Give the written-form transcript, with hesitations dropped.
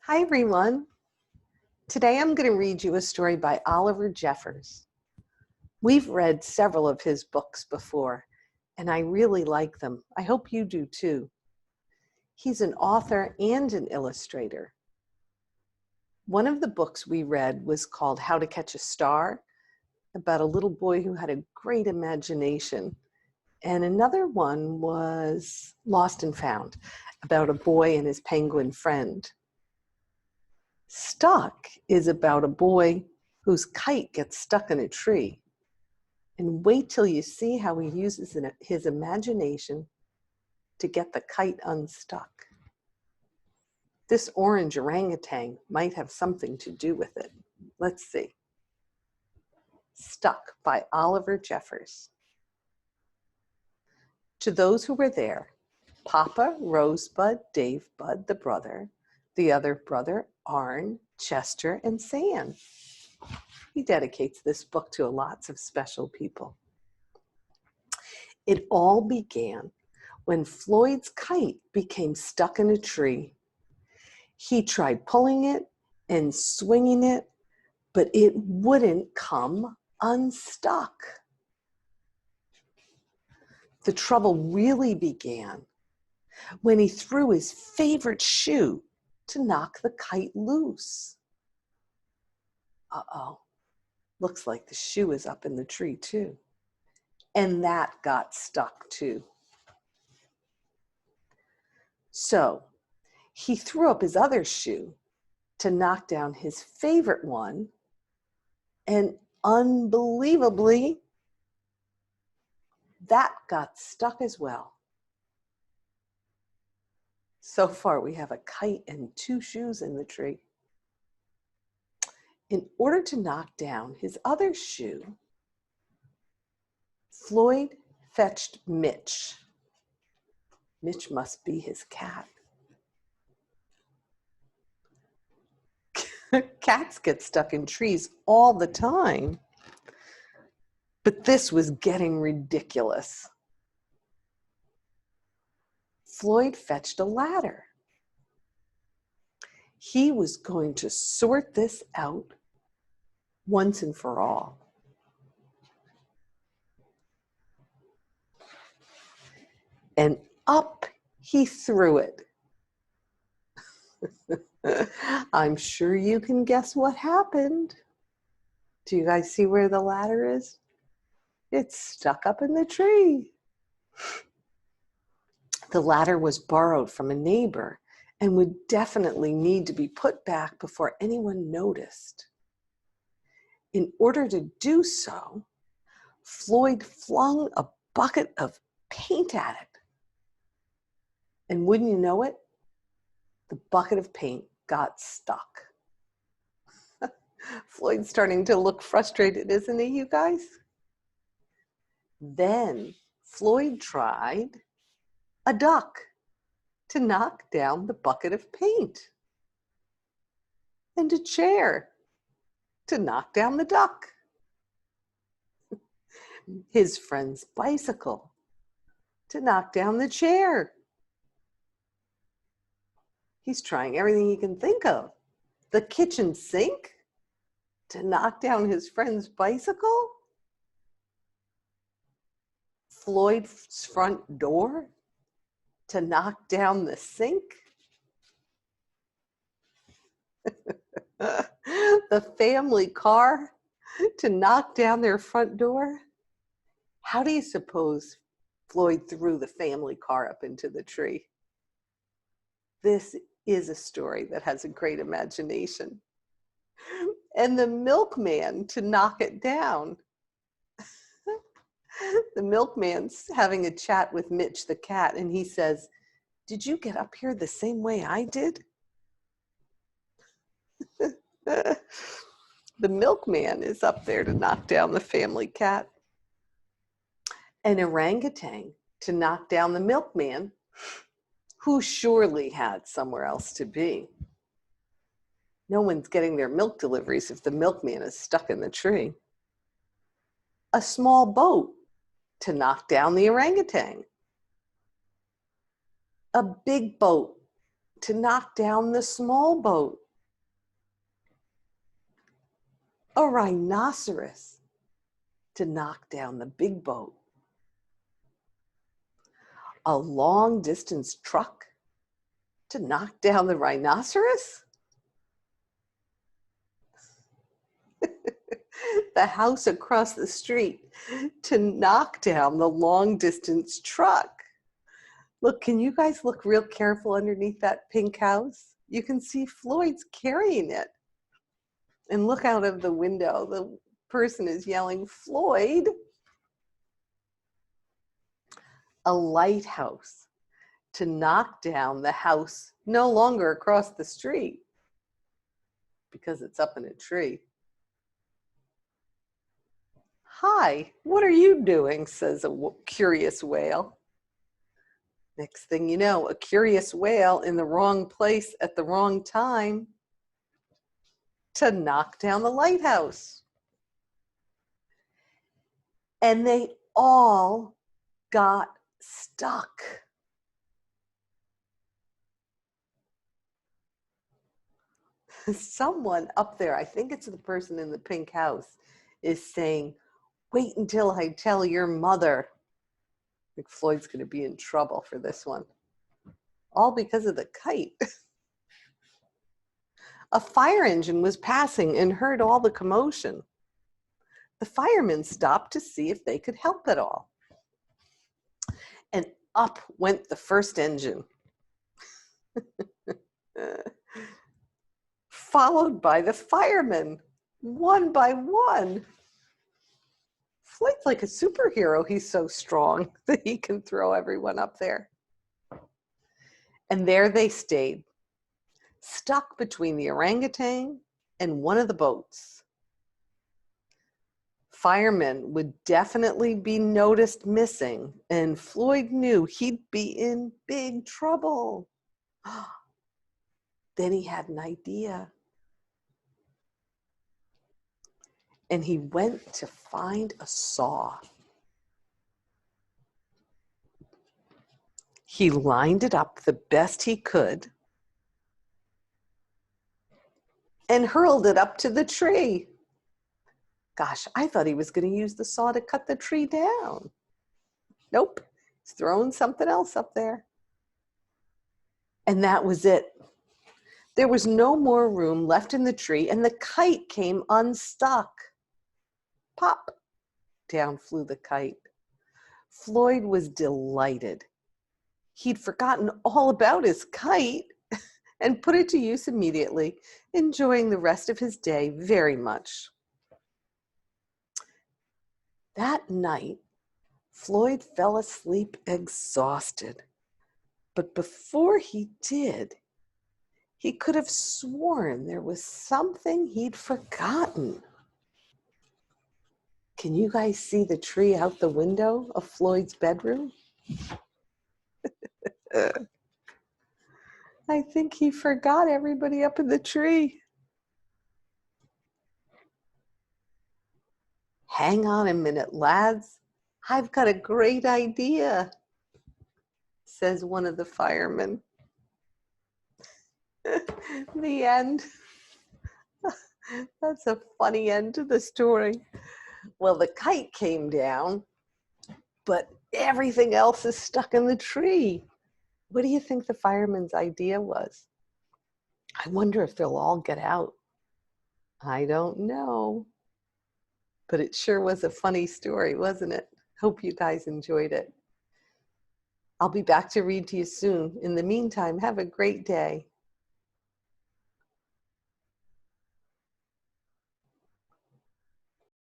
Hi everyone. Today I'm going to read you a story by Oliver Jeffers. We've read several of his books before, and I really like them. I hope you do too. He's an author and an illustrator. One of the books we read was called How to Catch a Star, about a little boy who had a great imagination. And another one was Lost and Found, about a boy and his penguin friend. Stuck is about a boy whose kite gets stuck in a tree. And wait till you see how he uses his imagination to get the kite unstuck. This orange orangutan might have something to do with it. Let's see. Stuck by Oliver Jeffers. To those who were there, Papa, Rosebud, Dave Bud, the brother, the other brother, Arn, Chester, and Sam. He dedicates this book to lots of special people. It all began when Floyd's kite became stuck in a tree. He tried pulling it and swinging it, but it wouldn't come unstuck. The trouble really began when he threw his favorite shoe to knock the kite loose. Uh-oh, looks like the shoe is up in the tree too. And that got stuck too. So he threw up his other shoe to knock down his favorite one, and unbelievably, that got stuck as well. So far, we have a kite and two shoes in the tree. In order to knock down his other shoe, Floyd fetched Mitch. Mitch must be his cat. Cats get stuck in trees all the time. But this was getting ridiculous. Floyd fetched a ladder. He was going to sort this out once and for all. And up he threw it. I'm sure you can guess what happened. Do you guys see where the ladder is? It's stuck up in the tree. The ladder was borrowed from a neighbor and would definitely need to be put back before anyone noticed. In order to do so, Floyd flung a bucket of paint at it. And wouldn't you know it, the bucket of paint got stuck. Floyd's starting to look frustrated, isn't he, you guys? Then Floyd tried a duck to knock down the bucket of paint, and a chair to knock down the duck. His friend's bicycle to knock down the chair. He's trying everything he can think of. The kitchen sink to knock down his friend's bicycle. Floyd's front door to knock down the sink. The family car to knock down their front door. How do you suppose Floyd threw the family car up into the tree? This is a story that has a great imagination. And the milkman to knock it down. The milkman's having a chat with Mitch the cat, and he says, "Did you get up here the same way I did?" The milkman is up there to knock down the family cat. An orangutan to knock down the milkman, who surely had somewhere else to be. No one's getting their milk deliveries if the milkman is stuck in the tree. A small boat to knock down the orangutan. A big boat to knock down the small boat. A rhinoceros to knock down the big boat. A long distance truck to knock down the rhinoceros. The house across the street to knock down the long distance truck. Look, can you guys look real careful underneath that pink house? You can see Floyd's carrying it. And look out of the window. The person is yelling, Floyd. A lighthouse to knock down the house no longer across the street because it's up in a tree. Hi, what are you doing? Says a curious whale. Next thing you know, a curious whale in the wrong place at the wrong time to knock down the lighthouse. And they all got stuck. Someone up there, I think it's the person in the pink house, is saying, wait until I tell your mother. I think Floyd's going to be in trouble for this one. All because of the kite. A fire engine was passing and heard all the commotion. The firemen stopped to see if they could help at all. And up went the first engine, followed by the firemen, one by one. Floyd's like a superhero. He's so strong that he can throw everyone up there. And there they stayed, stuck between the orangutan and one of the boats. Firemen would definitely be noticed missing, and Floyd knew he'd be in big trouble. Then he had an idea. And he went to find a saw. He lined it up the best he could and hurled it up to the tree. Gosh, I thought he was going to use the saw to cut the tree down. Nope, he's throwing something else up there. And that was it. There was no more room left in the tree, and the kite came unstuck. Pop! Down flew the kite. Floyd was delighted. He'd forgotten all about his kite and put it to use immediately, enjoying the rest of his day very much. That night, Floyd fell asleep exhausted. But before he did, he could have sworn there was something he'd forgotten. Can you guys see the tree out the window of Floyd's bedroom? I think he forgot everybody up in the tree. Hang on a minute, lads. I've got a great idea, says one of the firemen. The end. That's a funny end to the story. Well, the kite came down, but everything else is stuck in the tree. What do you think the fireman's idea was? I wonder if they'll all get out. I don't know. But it sure was a funny story, wasn't it? Hope you guys enjoyed it. I'll be back to read to you soon. In the meantime, have a great day.